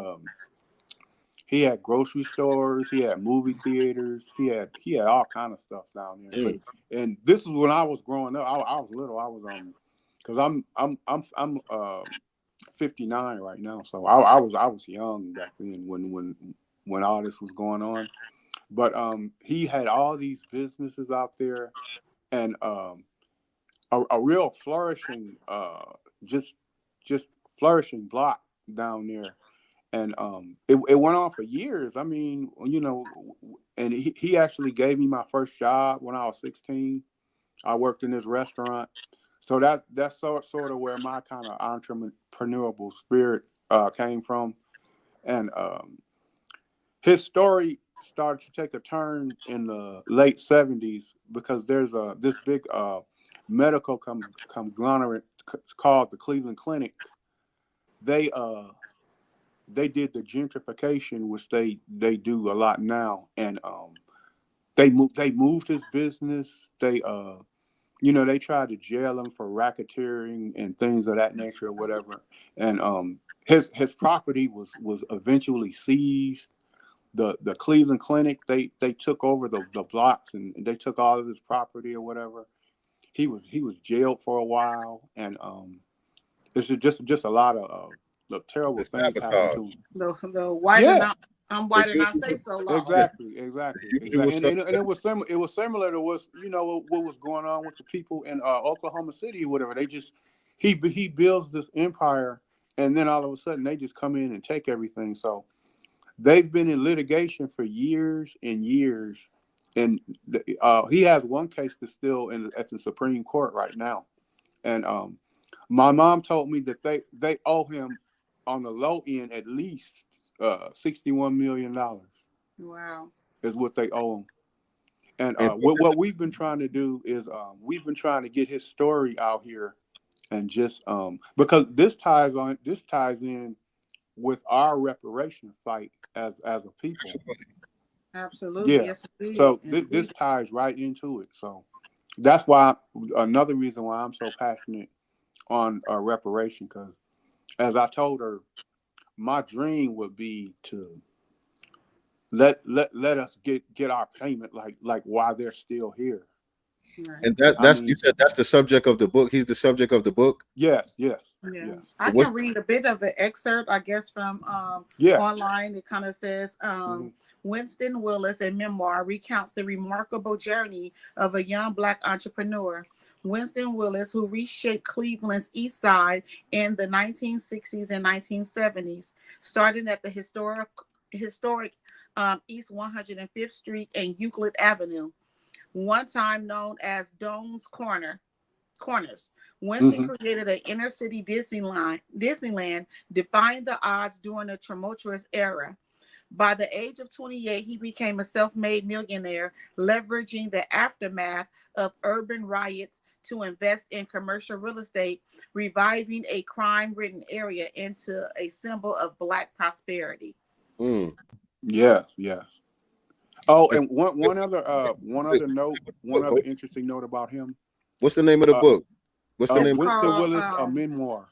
grocery stores, he had movie theaters, he had all kind of stuff down there. And this is when I was growing up. I was little. I was because I'm 59 right now, so I was young back then when all this was going on. But he had all these businesses out there, and a real flourishing, just flourishing block down there. And it went on for years. I mean, and he actually gave me my first job when I was 16. I worked in this restaurant. So that's sort of where my kind of entrepreneurial spirit came from. And his story started to take a turn in the late 70s because there's this big medical conglomerate called the Cleveland Clinic. They did the gentrification, which they do a lot now, and they moved his business. They they tried to jail him for racketeering and things of that nature or whatever. And his property was eventually seized. The Cleveland Clinic, they took over the blocks and they took all of his property or whatever. He was jailed for a while, and it's just a lot of the terrible things happened to him. The white I'm white and I say so long. Exactly. And it was similar to what was going on with the people in Oklahoma City or whatever. He builds this empire, and then all of a sudden they just come in and take everything. So they've been in litigation for years and years, and he has one case that's still at the Supreme Court right now. And my mom told me that they owe him on the low end at least $61 million. Wow. Is what they owe him. And what we've been trying to do is we've been trying to get his story out here, and just because this ties in with our reparation fight as a people. Absolutely. Yeah. Yes, indeed. So this ties right into it. So that's why another reason why I'm so passionate on reparation, because as I told her, my dream would be to let us get our payment like while they're still here. Right. And you said that's the subject of the book. He's the subject of the book. Yes. I can read a bit of an excerpt, I guess, from online. It kind of says, Winston Willis, a memoir, recounts the remarkable journey of a young Black entrepreneur. Winston Willis, who reshaped Cleveland's East Side in the 1960s and 1970s, starting at the historic East 105th Street and Euclid Avenue, one time known as Dome's Corners. Winston created an inner city Disneyland, defying the odds during a tumultuous era. By the age of 28, he became a self-made millionaire, leveraging the aftermath of urban riots to invest in commercial real estate, reviving a crime-ridden area into a symbol of Black prosperity. Yes. Oh, and one other interesting note about him. What's the name of the book? What's the name? Winston Willis, a memoir.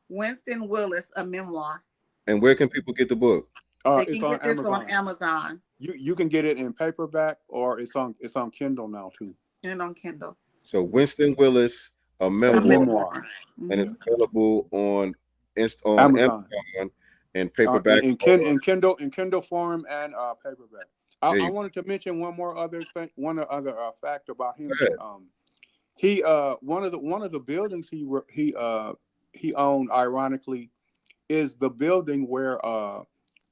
Winston Willis, a memoir. And where can people get the book? They can get this on Amazon. You can get it in paperback, or it's on Kindle now too. And on Kindle. So Winston Willis, a memoir. And it's available on Amazon and paperback, in Kindle form and paperback. I wanted to mention one other fact about him. He one of the buildings he owned, ironically, is the building where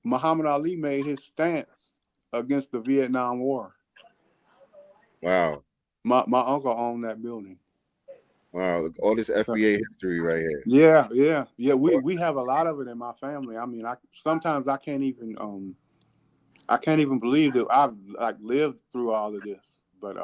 Muhammad Ali made his stance against the Vietnam War. Wow. My uncle owned that building. Wow. All this FBA history right here. Yeah. We have a lot of it in my family. I mean, sometimes I can't even believe that I've like lived through all of this. But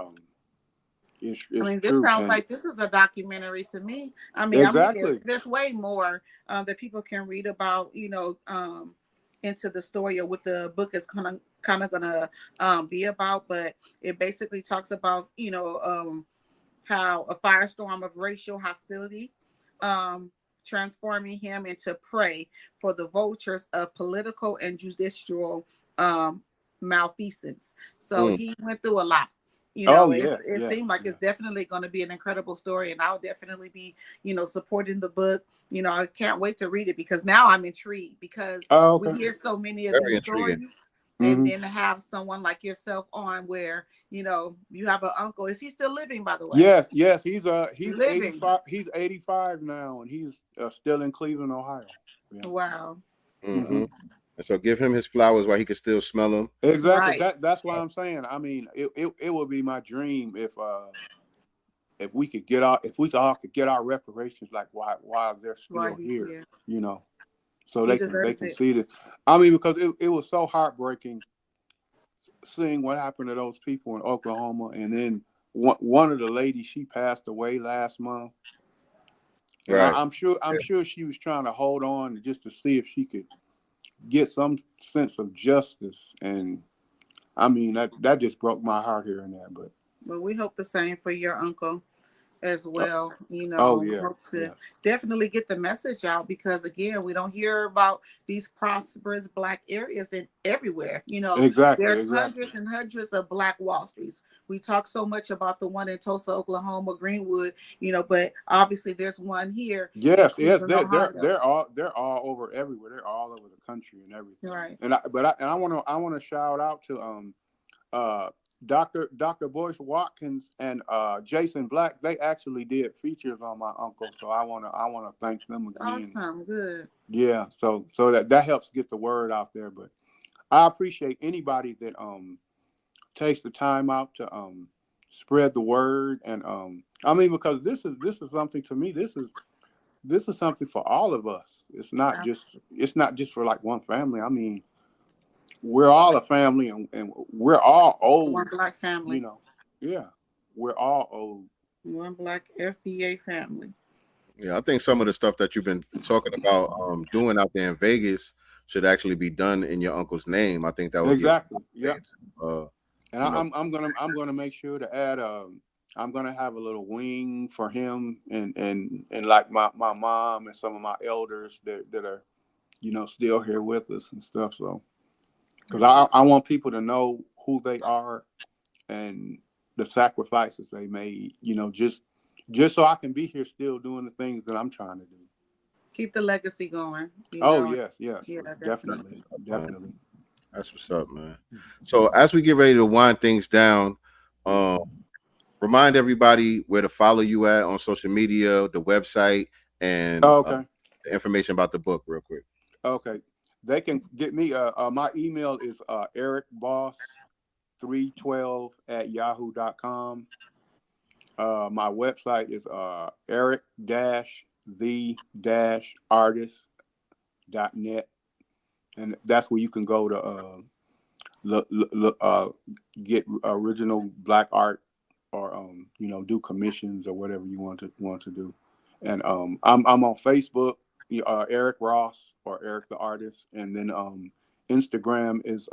it's I mean, this true. sounds like this is a documentary to me. I mean, exactly. There's way more that people can read about, into the story or what the book is kind of gonna be about. But it basically talks about, how a firestorm of racial hostility transforming him into prey for the vultures of political and judicial malfeasance. So he went through a lot. It seemed like it's definitely going to be an incredible story, and I'll definitely be, supporting the book. I can't wait to read it because now I'm intrigued because we hear so many of these stories. And then to have someone like yourself on where, you have an uncle. Is he still living, by the way? Yes. He's living. 85. He's 85 now, and he's still in Cleveland, Ohio. Yeah. Wow. And so give him his flowers while he can still smell them. Exactly. Right. That's why I'm saying. I mean, it would be my dream if we could get all could get our reparations, like why they're still here. So they can see this. I mean, because it was so heartbreaking seeing what happened to those people in Oklahoma, and then one of the ladies, she passed away last month. And right. I'm sure she was trying to hold on just to see if she could get some sense of justice. And I mean that just broke my heart hearing that. But we hope the same for your uncle as well. Hope to definitely get the message out, because again, we don't hear about these prosperous Black areas everywhere. There's hundreds and hundreds of Black Wall Streets. We talk so much about the one in Tulsa, Oklahoma, Greenwood, but obviously there's one here. Yes, they're all over everywhere. They're all over the country and everything. Right. And I want to shout out to Dr. Boyce Watkins and Jason Black. They actually did features on my uncle, so I want to thank them again. Awesome, good. Yeah, so that helps get the word out there. But I appreciate anybody that takes the time out to spread the word, and I mean, because this is something to me. This is something for all of us. It's not just for like one family. I mean, we're all a family, and we're all old. One Black family. We're all old. One Black FBA family. Yeah, I think some of the stuff that you've been talking about doing out there in Vegas should actually be done in your uncle's name. I think that would exactly. Yeah. And I'm gonna make sure to add I'm gonna have a little wing for him and like my mom and some of my elders that are still here with us and stuff. So. Because I want people to know who they are and the sacrifices they made, just so I can be here still doing the things that I'm trying to do. Keep the legacy going. Yes. Yeah, definitely. That's what's up, man. So as we get ready to wind things down, remind everybody where to follow you at on social media, the website, and the information about the book real quick. Okay. They can get me. My email is ericboss312@yahoo.com. My website is eric-the-artist.net, and that's where you can go to get original Black art, or do commissions or whatever you want to do. And I'm on Facebook. Eric Ross or Eric the Artist, and then Instagram is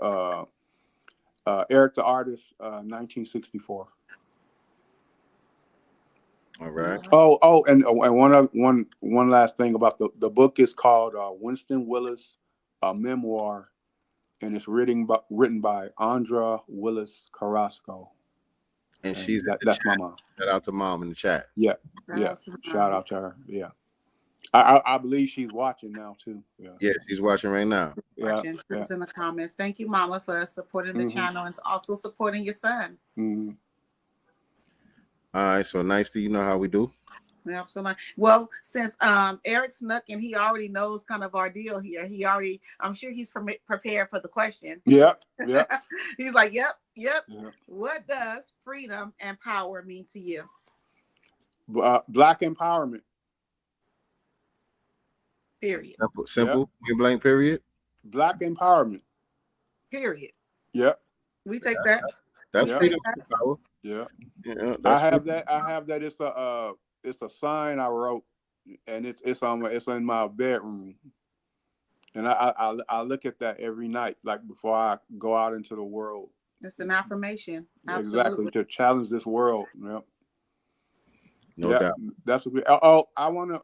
Eric the Artist 1964. All right. And one last thing about the book is called Winston Willis, a memoir, and it's written by Andra Willis Carrasco. And that's my mom. Shout out to mom in the chat. Yeah. Shout out to her. Yeah. I believe she's watching now too. Yeah, she's watching right now. Watching. It's in the comments. Thank you, Mama, for supporting the channel and also supporting your son. All right, so nice. Do you know how we do? Absolutely. Well, since Eric snuck and he already knows kind of our deal here. I'm sure he's prepared for the question. Yep. He's like, yep. What does freedom and power mean to you? Black empowerment. Period. Simple. Point blank. Period. Black empowerment. Period. Yep. We take that. That's freedom and power. Yeah. I have that. It's a sign I wrote, and it's in my bedroom, and I look at that every night, like before I go out into the world. It's an affirmation. Absolutely. Exactly, to challenge this world. Yep. No doubt. That's what I wanna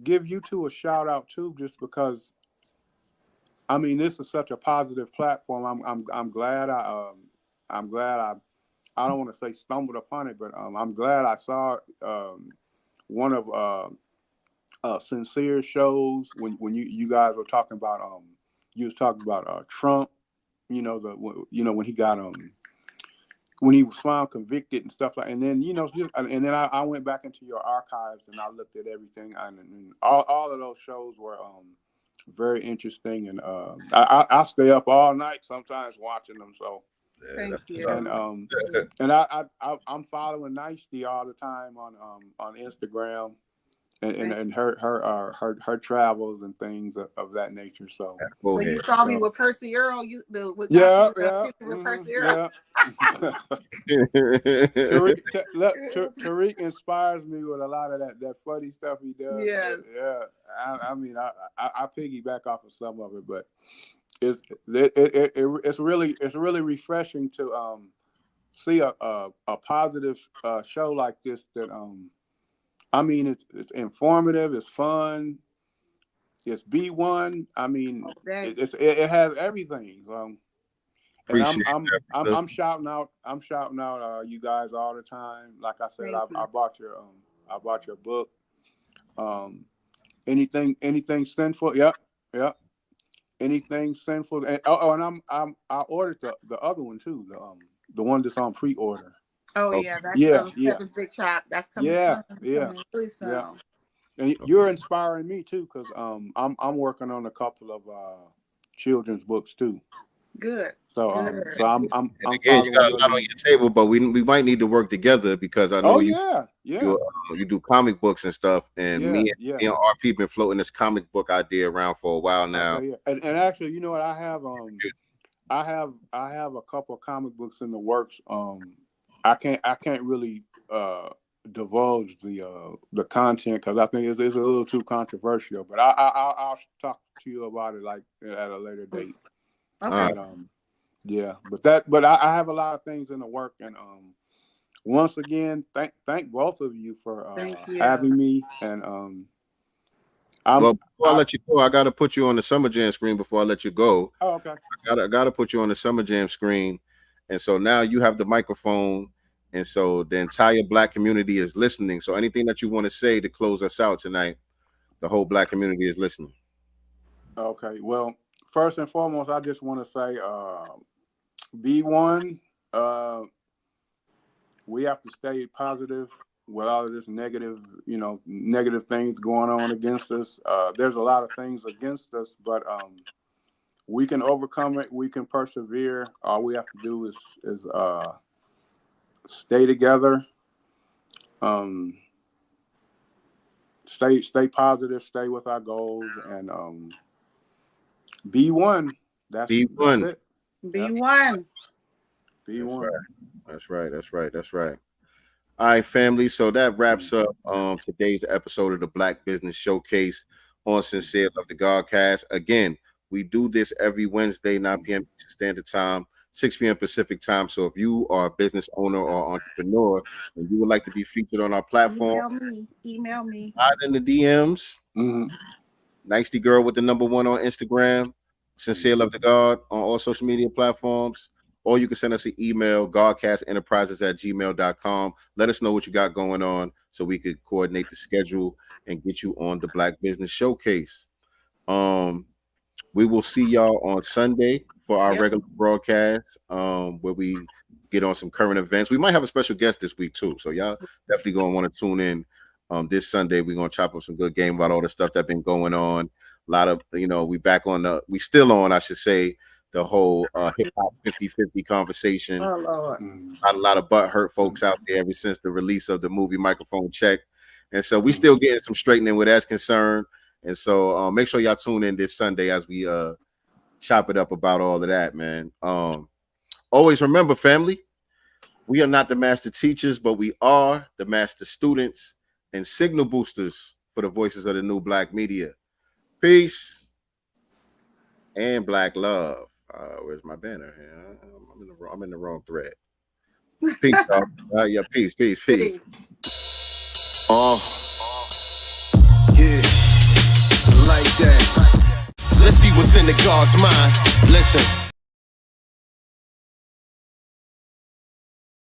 give you two a shout out too, just because. I mean, this is such a positive platform. I'm glad I don't want to say stumbled upon it, but I'm glad I saw one of Sincere shows when you guys were talking about Trump, when he got when he was found convicted and stuff and then I went back into your archives and I looked at everything and all of those shows were very interesting, and I stay up all night sometimes watching them. So thank you. And I'm following Nicety all the time on Instagram, and her travels and things of that nature. So you saw me with Percy Earl. With Percy Earl. Tariq inspires me with a lot of that funny stuff he does. Yes. Yeah. I mean, I piggyback off of some of it, but it's really refreshing to see a positive show like this that I mean it's informative, it's fun, it's B1. I mean it has everything. And I'm shouting out you guys all the time. Like I said, I bought your book. Anything sinful? Yep. Anything sinful? And I ordered the other one too. The one that's on pre-order. Oh yeah, that's Seven's Big Chop. That's coming soon. Really soon. Yeah. And you're inspiring me too, because I'm working on a couple of children's books too. Good. So I'm again, you got a lot on your table, but we might need to work together because I know you do comic books and stuff, and me and RP been floating this comic book idea around for a while now. Okay, and actually, you know what, I have a couple of comic books in the works. I can't really divulge the content because I think it's a little too controversial, but I'll talk to you about it like at a later date. Okay. But I have a lot of things in the work, and once again, thank both of you for having me. And before I let you go, I gotta put you on the Summer Jam screen before I let you go. Oh, okay. I gotta put you on the Summer Jam screen, and so now you have the microphone, and so the entire Black community is listening. So anything that you want to say to close us out tonight, the whole Black community is listening. Okay. Well, first and foremost, I just want to say, B1, we have to stay positive with all of this negative things going on against us. There's a lot of things against us, but we can overcome it. We can persevere. All we have to do is stay together. Stay positive. Stay with our goals, and B1. That's it. B1. B1. That's right. All right, family. So that wraps up today's episode of the Black Business Showcase on Sincere Love the Godcast. Again, we do this every Wednesday, 9 p.m. Standard Time, 6 p.m. Pacific Time. So if you are a business owner or entrepreneur and you would like to be featured on our platform, email me. Slide in the DMs. Nicety Girl with the #1 on Instagram. Sincere Love the God on all social media platforms. Or you can send us an email, godcastenterprises@gmail.com. Let us know what you got going on so we could coordinate the schedule and get you on the Black Business Showcase. We will see y'all on Sunday for our regular broadcast, where we get on some current events. We might have a special guest this week too, so y'all definitely gonna want to tune in. This Sunday we're gonna chop up some good game about all the stuff that's been going on. A lot of, we still on, I should say, the whole hip hop 50-50 conversation. Oh Lord. A lot of butt hurt folks out there ever since the release of the movie Microphone Check. And so we still getting some straightening where that's concerned. And so make sure y'all tune in this Sunday as we chop it up about all of that, man. Always remember, family, we are not the master teachers, but we are the master students and signal boosters for the voices of the new Black media. Peace and Black love. Where's my banner here? I'm in the wrong thread. Peace, dog. Yeah, peace. Yeah, like that. Let's see what's in the God's mind. Listen.